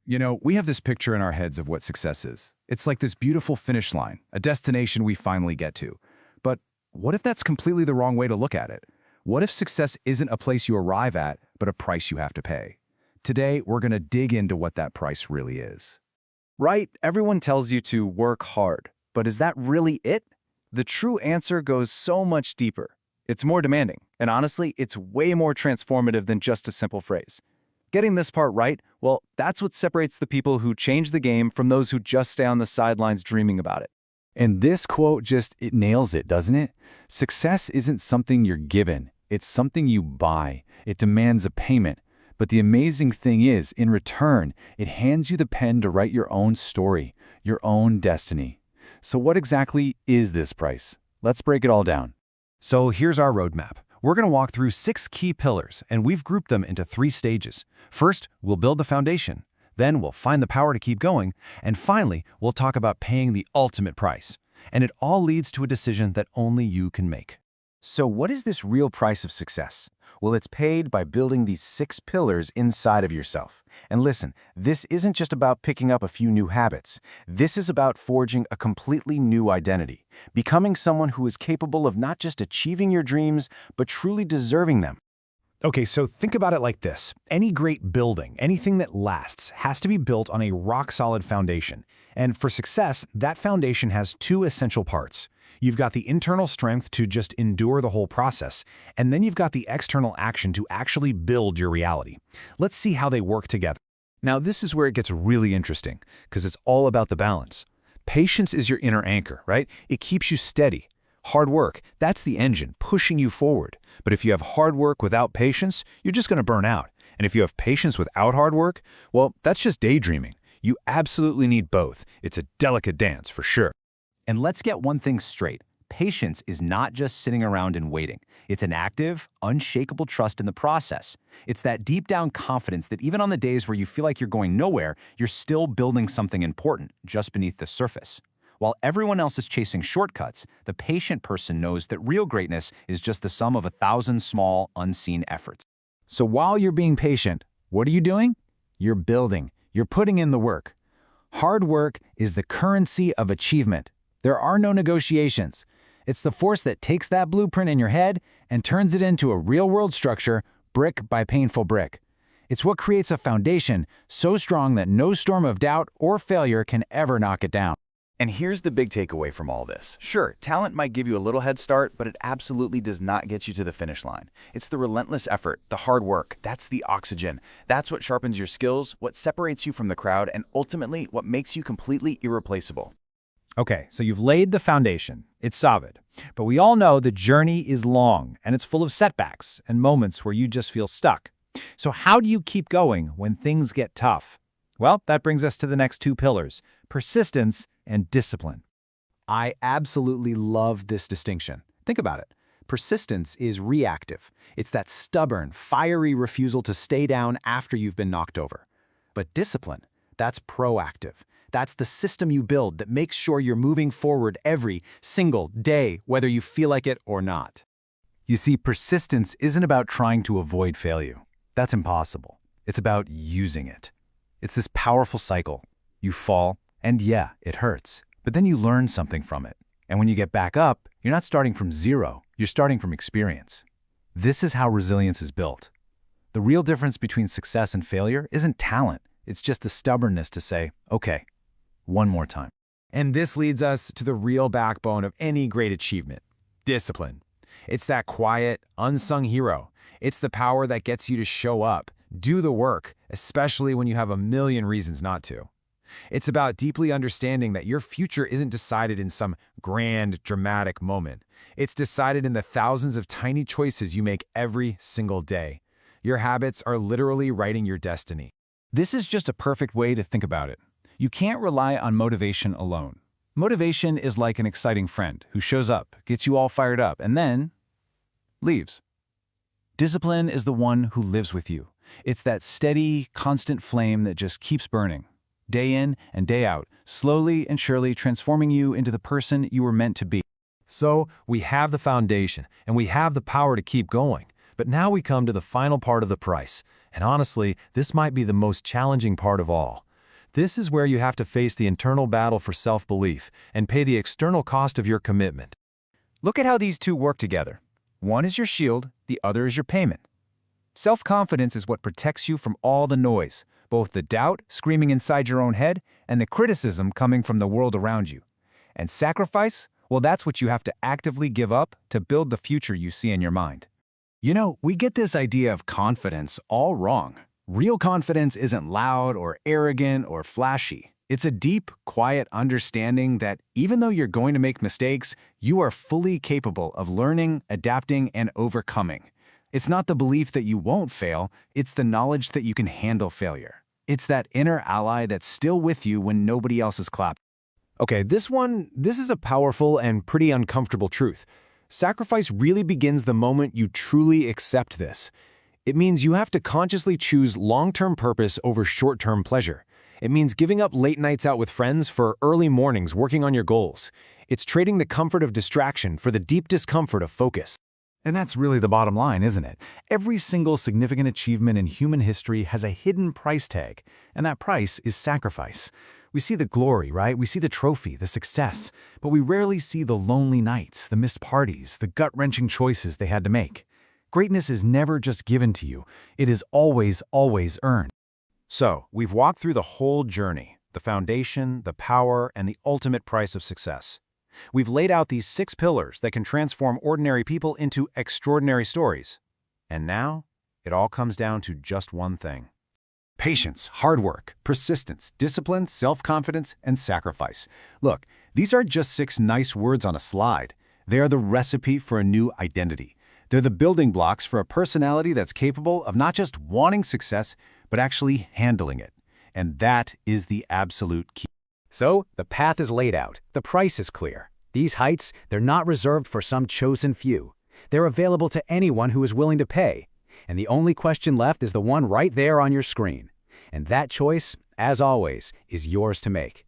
We have this picture in our heads of what success is. It's like this beautiful finish line, a destination we finally get to. But what if that's completely the wrong way to look at it? What if success isn't a place you arrive at, but a price you have to pay? Today, we're going to dig into what that price really is. Right, everyone tells you to work hard, but is that really it? The true answer goes so much deeper. It's more demanding, and honestly, it's way more transformative than just a simple phrase. Getting this part right, well, that's what separates the people who change the game from those who just stay on the sidelines dreaming about it. And this quote it nails it, doesn't it? Success isn't something you're given, it's something you buy. It demands a payment. But the amazing thing is, in return, it hands you the pen to write your own story, your own destiny. So what exactly is this price? Let's break it all down. So here's our roadmap. We're going to walk through 6 key pillars, and we've grouped them into 3 stages. First, we'll build the foundation. Then we'll find the power to keep going. And finally, we'll talk about paying the ultimate price. And it all leads to a decision that only you can make. So what is this real price of success? Well, it's paid by building these 6 pillars inside of yourself. And listen, this isn't just about picking up a few new habits. This is about forging a completely new identity, becoming someone who is capable of not just achieving your dreams, but truly deserving them. Okay, so think about it like this. Any great building, anything that lasts, has to be built on a rock-solid foundation. And for success, that foundation has 2 essential parts. You've got the internal strength to just endure the whole process, and then you've got the external action to actually build your reality. Let's see how they work together. Now, this is where it gets really interesting, because it's all about the balance. Patience is your inner anchor, right? It keeps you steady. Hard work, that's the engine pushing you forward. But if you have hard work without patience, you're just going to burn out. And if you have patience without hard work, well, that's just daydreaming. You absolutely need both. It's a delicate dance for sure. And let's get one thing straight. Patience is not just sitting around and waiting. It's an active, unshakable trust in the process. It's that deep down confidence that even on the days where you feel like you're going nowhere, you're still building something important just beneath the surface. While everyone else is chasing shortcuts, the patient person knows that real greatness is just the sum of 1,000 small, unseen efforts. So while you're being patient, what are you doing? You're building. You're putting in the work. Hard work is the currency of achievement. There are no negotiations. It's the force that takes that blueprint in your head and turns it into a real-world structure, brick by painful brick. It's what creates a foundation so strong that no storm of doubt or failure can ever knock it down. And here's the big takeaway from all this. Sure, talent might give you a little head start, but it absolutely does not get you to the finish line. It's the relentless effort, the hard work, that's the oxygen. That's what sharpens your skills, what separates you from the crowd, and ultimately what makes you completely irreplaceable. Okay, so you've laid the foundation. It's solid. But we all know the journey is long, and it's full of setbacks and moments where you just feel stuck. So how do you keep going when things get tough? Well, that brings us to the next 2 pillars, persistence and discipline. I absolutely love this distinction. Think about it. Persistence is reactive. It's that stubborn, fiery refusal to stay down after you've been knocked over. But discipline, that's proactive. That's the system you build that makes sure you're moving forward every single day, whether you feel like it or not. You see, persistence isn't about trying to avoid failure. That's impossible. It's about using it. It's this powerful cycle. You fall, and yeah, it hurts. But then you learn something from it. And when you get back up, you're not starting from zero. You're starting from experience. This is how resilience is built. The real difference between success and failure isn't talent. It's just the stubbornness to say, okay, one more time. And this leads us to the real backbone of any great achievement, discipline. It's that quiet, unsung hero. It's the power that gets you to show up, do the work, especially when you have a million reasons not to. It's about deeply understanding that your future isn't decided in some grand, dramatic moment. It's decided in the thousands of tiny choices you make every single day. Your habits are literally writing your destiny. This is just a perfect way to think about it. You can't rely on motivation alone. Motivation is like an exciting friend who shows up, gets you all fired up, and then leaves. Discipline is the one who lives with you. It's that steady, constant flame that just keeps burning, day in and day out, slowly and surely transforming you into the person you were meant to be. So we have the foundation, and we have the power to keep going. But now we come to the final part of the price. And honestly, this might be the most challenging part of all. This is where you have to face the internal battle for self-belief and pay the external cost of your commitment. Look at how these two work together. One is your shield, the other is your payment. Self-confidence is what protects you from all the noise, both the doubt screaming inside your own head and the criticism coming from the world around you. And sacrifice, well, that's what you have to actively give up to build the future you see in your mind. You know, we get this idea of confidence all wrong. Real confidence isn't loud or arrogant or flashy. It's a deep, quiet understanding that even though you're going to make mistakes, you are fully capable of learning, adapting, and overcoming. It's not the belief that you won't fail, it's the knowledge that you can handle failure. It's that inner ally that's still with you when nobody else is clapping. Okay, this is a powerful and pretty uncomfortable truth. Sacrifice really begins the moment you truly accept this. It means you have to consciously choose long-term purpose over short-term pleasure. It means giving up late nights out with friends for early mornings working on your goals. It's trading the comfort of distraction for the deep discomfort of focus. And that's really the bottom line, isn't it? Every single significant achievement in human history has a hidden price tag, and that price is sacrifice. We see the glory, right? We see the trophy, the success, but we rarely see the lonely nights, the missed parties, the gut-wrenching choices they had to make. Greatness is never just given to you. It is always, always earned. So, we've walked through the whole journey, the foundation, the power, and the ultimate price of success. We've laid out these 6 pillars that can transform ordinary people into extraordinary stories. And now, it all comes down to just one thing. Patience, hard work, persistence, discipline, self-confidence, and sacrifice. Look, these are just 6 nice words on a slide. They are the recipe for a new identity. They're the building blocks for a personality that's capable of not just wanting success, but actually handling it. And that is the absolute key. So, the path is laid out. The price is clear. These heights, they're not reserved for some chosen few. They're available to anyone who is willing to pay. And the only question left is the one right there on your screen. And that choice, as always, is yours to make.